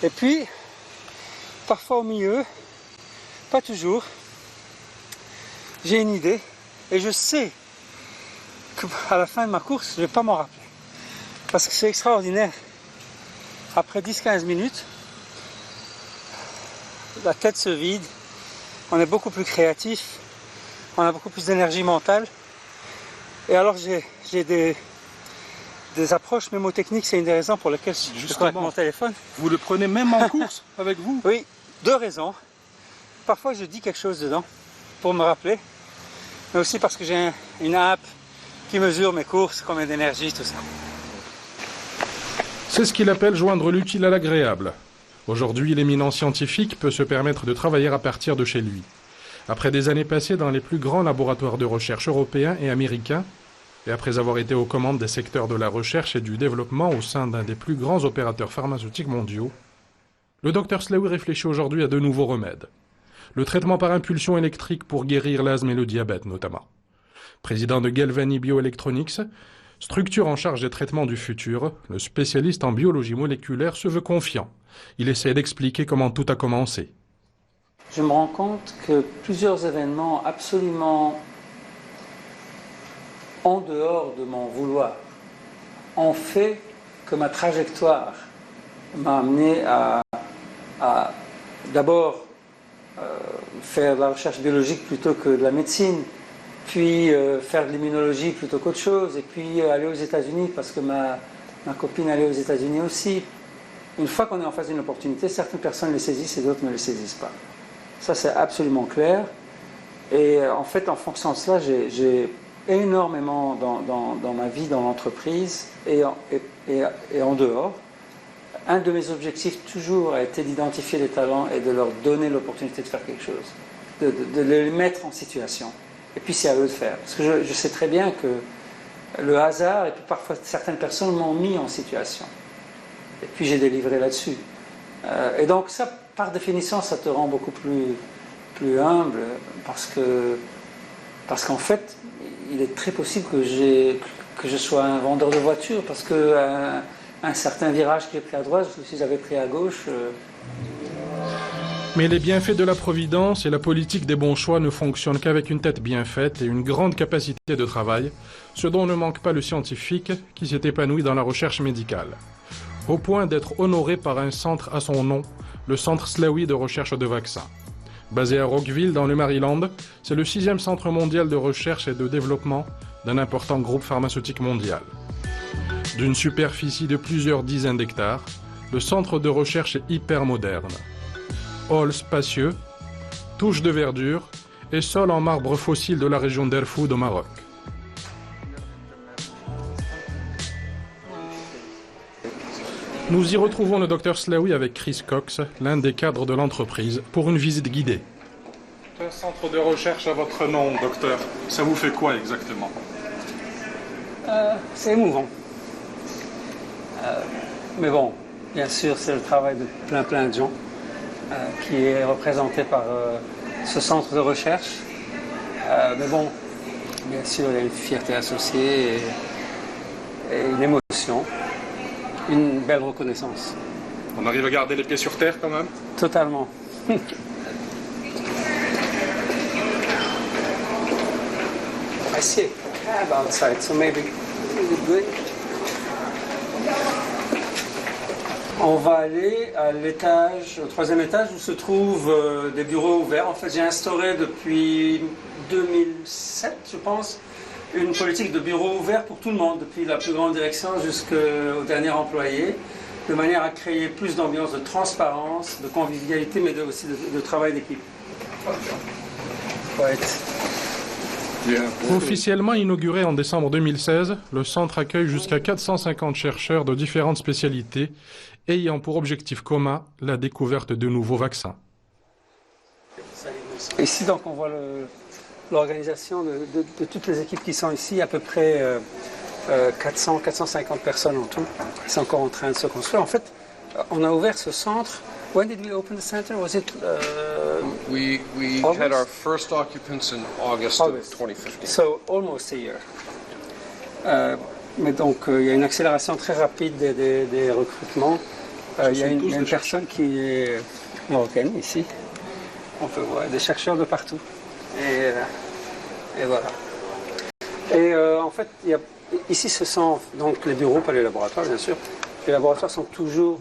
Et puis, parfois au milieu, pas toujours, j'ai une idée et je sais qu'à la fin de ma course, je ne vais pas m'en rappeler. Parce que c'est extraordinaire. Après 10-15 minutes, la tête se vide, on est beaucoup plus créatif, on a beaucoup plus d'énergie mentale. Et alors j'ai des approches mémotechniques, c'est une des raisons pour lesquelles je connecte mon téléphone. Vous le prenez même en course avec vous? Oui, 2 raisons. Parfois je dis quelque chose dedans pour me rappeler, mais aussi parce que j'ai une app qui mesure mes courses, combien d'énergie, tout ça. C'est ce qu'il appelle joindre l'utile à l'agréable. Aujourd'hui, l'éminent scientifique peut se permettre de travailler à partir de chez lui. Après des années passées dans les plus grands laboratoires de recherche européens et américains, et après avoir été aux commandes des secteurs de la recherche et du développement au sein d'un des plus grands opérateurs pharmaceutiques mondiaux, le Dr Slaoui réfléchit aujourd'hui à de nouveaux remèdes. Le traitement par impulsion électrique pour guérir l'asthme et le diabète notamment. Président de Galvani Bioelectronics, structure en charge des traitements du futur, le spécialiste en biologie moléculaire se veut confiant. Il essaie d'expliquer comment tout a commencé. Je me rends compte que plusieurs événements absolument en dehors de mon vouloir ont fait que ma trajectoire m'a amené à d'abord faire de la recherche biologique plutôt que de la médecine, puis faire de l'immunologie plutôt qu'autre chose, et puis aller aux États-Unis parce que ma copine allait aux États-Unis aussi. Une fois qu'on est en face d'une opportunité, certaines personnes les saisissent et d'autres ne les saisissent pas. Ça, c'est absolument clair. Et en fait, en fonction de cela, j'ai énormément dans ma vie, dans l'entreprise et en dehors. Un de mes objectifs toujours a été d'identifier les talents et de leur donner l'opportunité de faire quelque chose, de les mettre en situation. Et puis c'est à eux de faire. Parce que je sais très bien que le hasard, et puis parfois certaines personnes m'ont mis en situation. Et puis j'ai délivré là-dessus. Et donc ça, par définition, ça te rend beaucoup plus humble, parce qu'en fait, il est très possible que je sois un vendeur de voitures, parce que un certain virage que j'ai pris à droite, si j'avais pris à gauche... Mais les bienfaits de la providence et la politique des bons choix ne fonctionnent qu'avec une tête bien faite et une grande capacité de travail, ce dont ne manque pas le scientifique qui s'est épanoui dans la recherche médicale. Au point d'être honoré par un centre à son nom, le Centre Slaoui de recherche de vaccins. Basé à Rockville, dans le Maryland, c'est le 6e centre mondial de recherche et de développement d'un important groupe pharmaceutique mondial. D'une superficie de plusieurs dizaines d'hectares, le centre de recherche est hyper moderne. Hall spacieux, touches de verdure et sol en marbre fossile de la région d'Erfoud au Maroc. Nous y retrouvons le Dr Slaoui avec Chris Cox, l'un des cadres de l'entreprise, pour une visite guidée. Un centre de recherche à votre nom, docteur. Ça vous fait quoi exactement? C'est émouvant. Mais bon, bien sûr, c'est le travail de plein de gens qui est représenté par ce centre de recherche. Mais bon, bien sûr, il y a une fierté associée et une émotion, une belle reconnaissance. On arrive à garder les pieds sur terre quand même? Totalement. I see a cab outside, so maybe good. On va aller à l'étage, au 3e étage où se trouvent des bureaux ouverts. En fait, j'ai instauré depuis 2007, je pense, une politique de bureaux ouverts pour tout le monde, depuis la plus grande direction jusqu'au dernier employé, de manière à créer plus d'ambiance de transparence, de convivialité, mais aussi de travail d'équipe. Ouais. Officiellement inauguré en décembre 2016, le centre accueille jusqu'à 450 chercheurs de différentes spécialités ayant pour objectif commun la découverte de nouveaux vaccins. Ici, donc, on voit l'organisation de toutes les équipes qui sont ici, à peu près 400-450 personnes en tout. C'est encore en train de se construire. En fait, on a ouvert ce centre. When did we open the center? Was it we had our first occupants in August of 2015. So almost a year. Mais donc il y a une accélération très rapide des recrutements Il y a une personne qui est marocaine ici. On peut voir des chercheurs de partout. Et voilà. Et en fait, ici, ce sont donc les bureaux, pas les laboratoires, bien sûr. Les laboratoires sont toujours